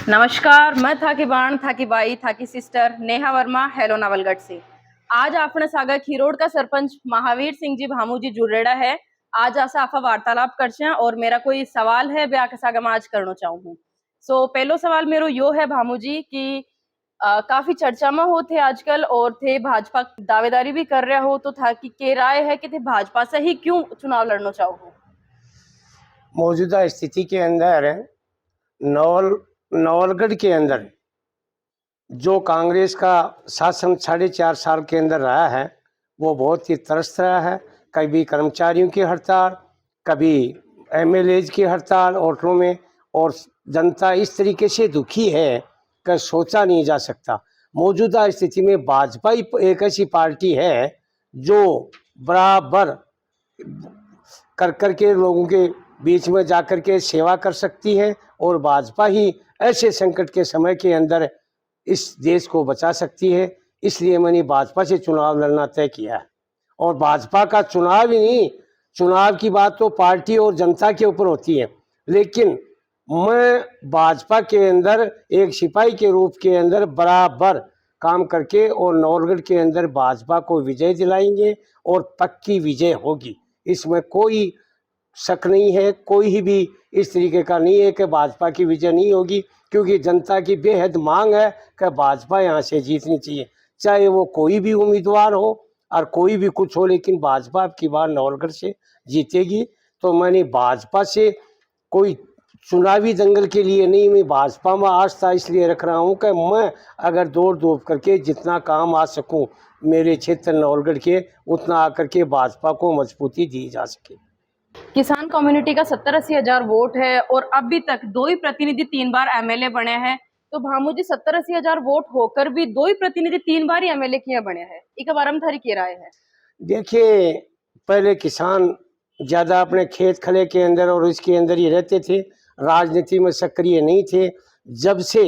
नमस्कार, मैं था की बाण था की बाई था की सिस्टर नेहा वर्मा हेलो नवलगढ़ से। आज आपने सागा खीरोड का सरपंच महावीर सिंह जी भामू जी जुड़ेड़ा है। आज आसा आफा वार्तालाप करछे और मेरा कोई सवाल है ब्या के सागा मैं आज करना चाहूँ हूँ। सो पहलो सवाल मेरो यो है भामू जी कि काफी चर्चा में हो थे आजकल और थे भाजपा दावेदारी भी कर रहे हो तो था कि के राय है कि थे भाजपा से ही क्यों चुनाव लड़ना चाहो हो? मौजूदा स्थिति के अंदर नवलगढ़ के अंदर जो कांग्रेस का शासन 4.5 साल के अंदर रहा है वो बहुत ही त्रस्त रहा है। कभी कर्मचारियों की हड़ताल, कभी एमएलएज की हड़ताल होटलों में, और जनता इस तरीके से दुखी है कि सोचा नहीं जा सकता। मौजूदा स्थिति में भाजपा ही एक ऐसी पार्टी है जो बराबर कर के लोगों के बीच में जाकर के सेवा कर सकती है, और भाजपा ही ऐसे संकट के समय के अंदर इस देश को बचा सकती है। इसलिए मैंने भाजपा से चुनाव लड़ना तय किया है। और भाजपा का चुनाव ही नहीं, चुनाव की बात तो पार्टी और जनता के ऊपर होती है, लेकिन मैं भाजपा के अंदर एक सिपाही के रूप के अंदर बराबर काम करके और नवलगढ़ के अंदर भाजपा को विजय दिलाएंगे, और पक्की विजय होगी। इसमें कोई शक नहीं है, कोई भी इस तरीके का नहीं है कि भाजपा की विजय नहीं होगी, क्योंकि जनता की बेहद मांग है कि भाजपा यहाँ से जीतनी चाहिए, चाहे वो कोई भी उम्मीदवार हो और कोई भी कुछ हो, लेकिन भाजपा अब की बार नवलगढ़ से जीतेगी। तो मैंने भाजपा से कोई चुनावी दंगल के लिए नहीं, मैं भाजपा में आस्था इसलिए रख रहा हूँ कि मैं अगर दौड़ धूप करके जितना काम आ सकूँ मेरे क्षेत्र नवलगढ़ के, उतना आकर के भाजपा को मजबूती दी जा सके। किसान कम्युनिटी का 70-80 हजार वोट है और अभी तक 2 ही प्रतिनिधि 3 बार एमएलए बने हैं। तो भामू जी 70-80 हजार वोट होकर भी 2 ही प्रतिनिधि 3 बार ही एमएलए किए बने हैं। इक बारे में थारी क्या राय है? देखिए, पहले किसान ज़्यादा अपने खेत खले के अंदर और इसके अंदर ही रहते थे, राजनीति में सक्रिय नहीं थे। जब से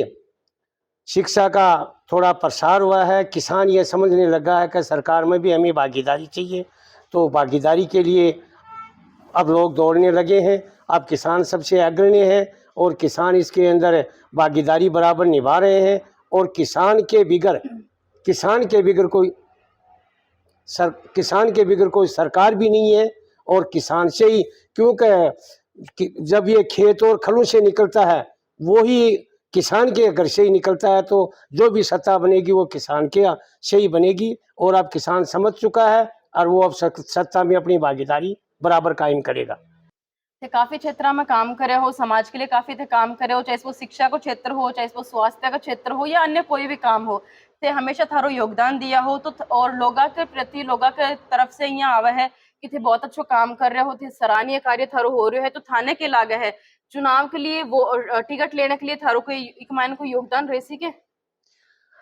शिक्षा का थोड़ा प्रसार हुआ है, किसान ये समझने लगा है कि सरकार में भी हमें भागीदारी चाहिए, तो भागीदारी के लिए अब लोग दौड़ने लगे हैं। अब किसान सबसे अग्रणी है और किसान इसके अंदर भागीदारी बराबर निभा रहे हैं, और किसान के बिगर कोई सरकार भी नहीं है। और किसान से ही, क्योंकि जब ये खेत और खलों से निकलता है वो ही किसान के घर से ही निकलता है, तो जो भी सत्ता बनेगी वो किसान के से ही बनेगी। और अब किसान समझ चुका है और वो अब सत्ता में अपनी भागीदारी बराबर कायम करेगा। काफी क्षेत्र में काम करे हो, समाज के लिए काफी थे काम करे हो, चाहे वो शिक्षा को क्षेत्र हो, चाहे वो स्वास्थ्य का क्षेत्र हो या अन्य कोई भी काम हो, ते हमेशा थारो योगदान दिया हो। तो और लोगा के प्रति लोगा के तरफ से यहाँ आवे है कि थे बहुत अच्छा काम कर रहे हो, थे सराहनीय कार्य थारो हो रहे है, तो थाने के लागे है चुनाव के लिए वो टिकट लेने के लिए थारो कोई एक मायने को योगदान रह सी के?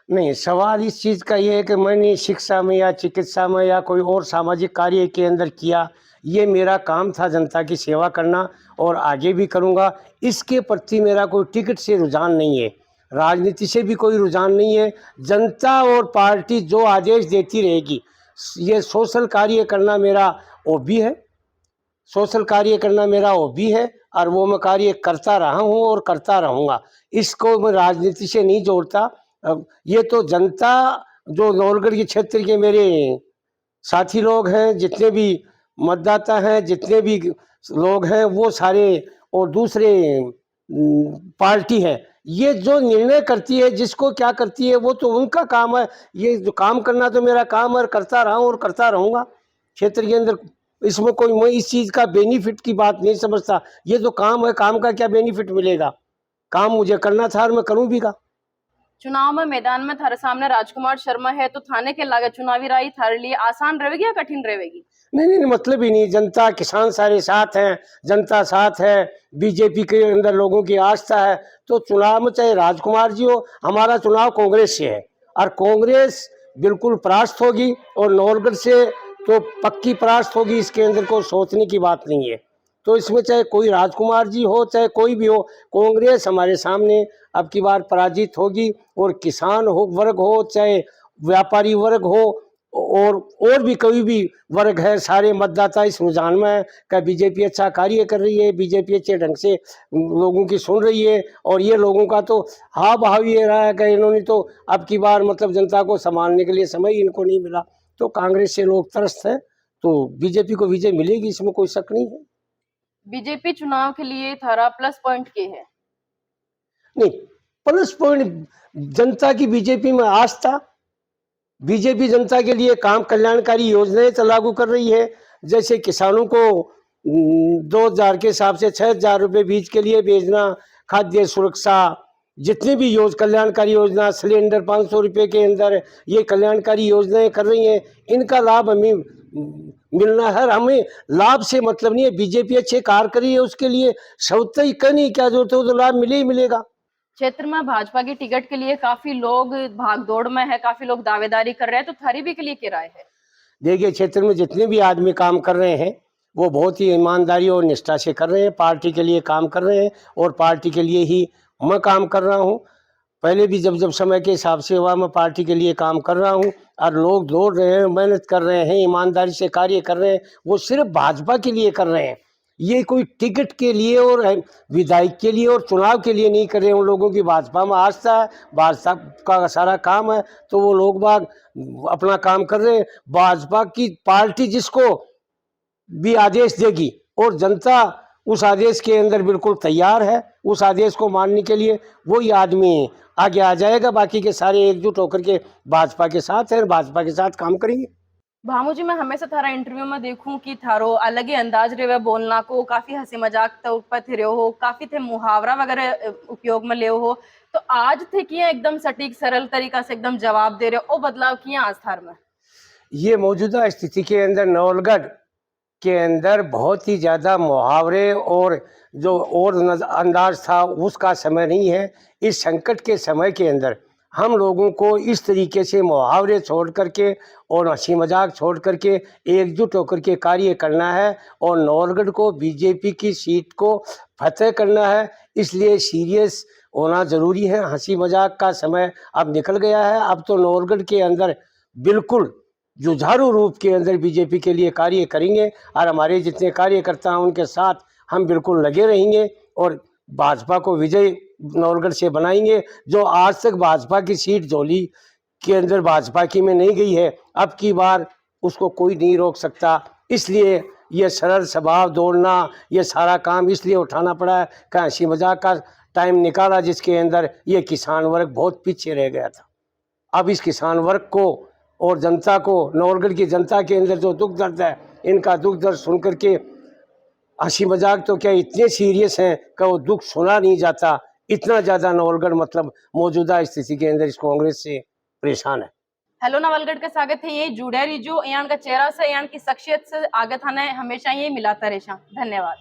नहीं, सवाल इस चीज़ का ये है कि मैंने शिक्षा में या चिकित्सा में या कोई और सामाजिक कार्य के अंदर किया। ये मेरा काम था जनता की सेवा करना, और आगे भी करूँगा। इसके प्रति मेरा कोई टिकट से रुझान नहीं है, राजनीति से भी कोई रुझान नहीं है। जनता और पार्टी जो आदेश देती रहेगी, ये सोशल कार्य करना मेरा हॉबी है, और वो मैं कार्य करता रहा हूँ और करता रहूँगा। इसको मैं राजनीति से नहीं जोड़ता। अब ये तो जनता, जो नवलगढ़ के क्षेत्र के मेरे साथी लोग हैं, जितने भी मतदाता हैं, जितने भी लोग हैं, वो सारे, और दूसरे पार्टी है, ये जो निर्णय करती है जिसको क्या करती है वो तो उनका काम है। ये जो काम करना तो मेरा काम है, करता रहा हूँ और करता रहूँगा क्षेत्र के अंदर। इसमें कोई, मैं इस चीज़ का बेनिफिट की बात नहीं समझता। ये जो काम है, काम का क्या बेनिफिट मिलेगा? काम मुझे करना था और मैं करूँ भी का। चुनाव में मैदान में थारे सामने राजकुमार शर्मा है, तो थाने के लागे चुनावी राय थारे लिए आसान रहेगी या कठिन रहेगी? नहीं, मतलब ही नहीं। जनता, किसान सारे साथ हैं, जनता साथ है, बीजेपी के अंदर लोगों की आस्था है। तो चुनाव में चाहे राजकुमार जी हो, हमारा चुनाव कांग्रेस से है और कांग्रेस बिल्कुल परास्त होगी, और नवलगढ़ से तो पक्की परास्त होगी। इसके अंदर कोई सोचने की बात नहीं है। तो इसमें चाहे कोई राजकुमार जी हो, चाहे कोई भी हो, कांग्रेस हमारे सामने अब की बार पराजित होगी। और किसान हो वर्ग हो, चाहे व्यापारी वर्ग हो, और भी कोई भी वर्ग है, सारे मतदाता इस रुझान में है कि बीजेपी अच्छा कार्य कर रही है, बीजेपी अच्छे ढंग से लोगों की सुन रही है। और ये लोगों का तो हाव भाव ये रहा है कि इन्होंने तो अब की बार मतलब जनता को संभालने के लिए समय इनको नहीं मिला, तो कांग्रेस से लोग त्रस्त हैं, तो बीजेपी को विजय मिलेगी, इसमें कोई शक नहीं है। बीजेपी चुनाव के लिए थारा प्लस पॉइंट के है? नहीं, प्लस पॉइंट जनता की बीजेपी में आस्था, बीजेपी जनता के लिए काम, कल्याणकारी योजनाएं तो लागू कर रही है। जैसे किसानों को 2000 के हिसाब से 6000 रुपये बीज के लिए भेजना, खाद्य सुरक्षा, जितनी भी कल्याणकारी योजना, सिलेंडर 500 रुपये के अंदर, ये कल्याणकारी योजनाएं कर रही हैं, इनका लाभ हमें मिलना है। हमें लाभ से मतलब नहीं है, बीजेपी अच्छे कार्य कर रही है, उसके लिए सौता ही नहीं क्या जरूरत है, तो लाभ मिले ही मिलेगा। क्षेत्र में भाजपा की टिकट के लिए काफी लोग भागदौड़ में है, काफी लोग दावेदारी कर रहे हैं, तो थारी भी के लिए क्या राय है? देखिए, क्षेत्र में जितने भी आदमी काम कर रहे हैं वो बहुत ही ईमानदारी और निष्ठा से कर रहे हैं, पार्टी के लिए काम कर रहे हैं, और पार्टी के लिए ही मैं काम कर रहा हूं। पहले भी जब समय के हिसाब से हुआ, मैं पार्टी के लिए काम कर रहा हूं, और लोग दौड़ रहे हैं, मेहनत कर रहे हैं, ईमानदारी से कार्य कर रहे हैं, वो सिर्फ भाजपा के लिए कर रहे हैं। ये कोई टिकट के लिए और विधायक के लिए और चुनाव के लिए नहीं कर रहे हैं। उन लोगों की भाजपा में आस्था है, भाजपा का सारा काम है, तो वो लोग बाग अपना काम कर रहे हैं। भाजपा की पार्टी जिसको भी आदेश देगी और जनता उस आदेश के अंदर बिल्कुल तैयार है, उस आदेश को मानने के लिए वही आदमी आगे आ जाएगा। बाकी के सारे एकजुट होकर के भाजपा के साथ हैं, भाजपा के साथ काम करेंगे। भामू जी, मैं हमेशा थारा इंटरव्यू में देखूं कि थारो अलग ही अंदाज रहे बोलना को, काफी हंसी मजाक तो ऊपर थे हो, काफी थे मुहावरा वगैरह उपयोग में ले हो, तो आज थे किया एकदम सटीक सरल तरीका से एकदम जवाब दे रहे हो, ओ बदलाव किया आज थार में? ये मौजूदा स्थिति के अंदर नवलगढ़ के अंदर बहुत ही ज़्यादा मुहावरे और जो और अंदाज था उसका समय नहीं है। इस संकट के समय के अंदर हम लोगों को इस तरीके से मुहावरे छोड़ करके और हंसी मजाक छोड़ करके एकजुट होकर के कार्य करना है, और नवलगढ़ को बीजेपी की सीट को फतेह करना है। इसलिए सीरियस होना ज़रूरी है। हंसी मजाक का समय अब निकल गया है। अब तो नवलगढ़ के अंदर बिल्कुल जुझारू रूप के अंदर बीजेपी के लिए कार्य करेंगे, और हमारे जितने कार्यकर्ता हैं उनके साथ हम बिल्कुल लगे रहेंगे, और भाजपा को विजय नवलगढ़ से बनाएंगे। जो आज तक भाजपा की सीट झोली के अंदर भाजपा की में नहीं गई है, अब की बार उसको कोई नहीं रोक सकता। इसलिए ये सरल स्वभाव दौड़ना, ये सारा काम इसलिए उठाना पड़ा है कि हंसी मजाक का टाइम निकाला, जिसके अंदर ये किसान वर्ग बहुत पीछे रह गया था। अब इस किसान वर्ग को और जनता को, नवलगढ़ की जनता के अंदर जो दुख दर्द है, इनका दुख दर्द सुन करके हंसी मजाक तो क्या इतने सीरियस हैं कि वो दुख सुना नहीं जाता। इतना ज़्यादा नवलगढ़ मतलब मौजूदा स्थिति के अंदर इस कांग्रेस से परेशान है। हेलो नवलगढ़ का स्वागत है। ये जुड़े रही जो यहाँ का चेहरा से, यहाँ की शख्सियत से आगे थाने हमेशा ये मिलाता रेशा। धन्यवाद।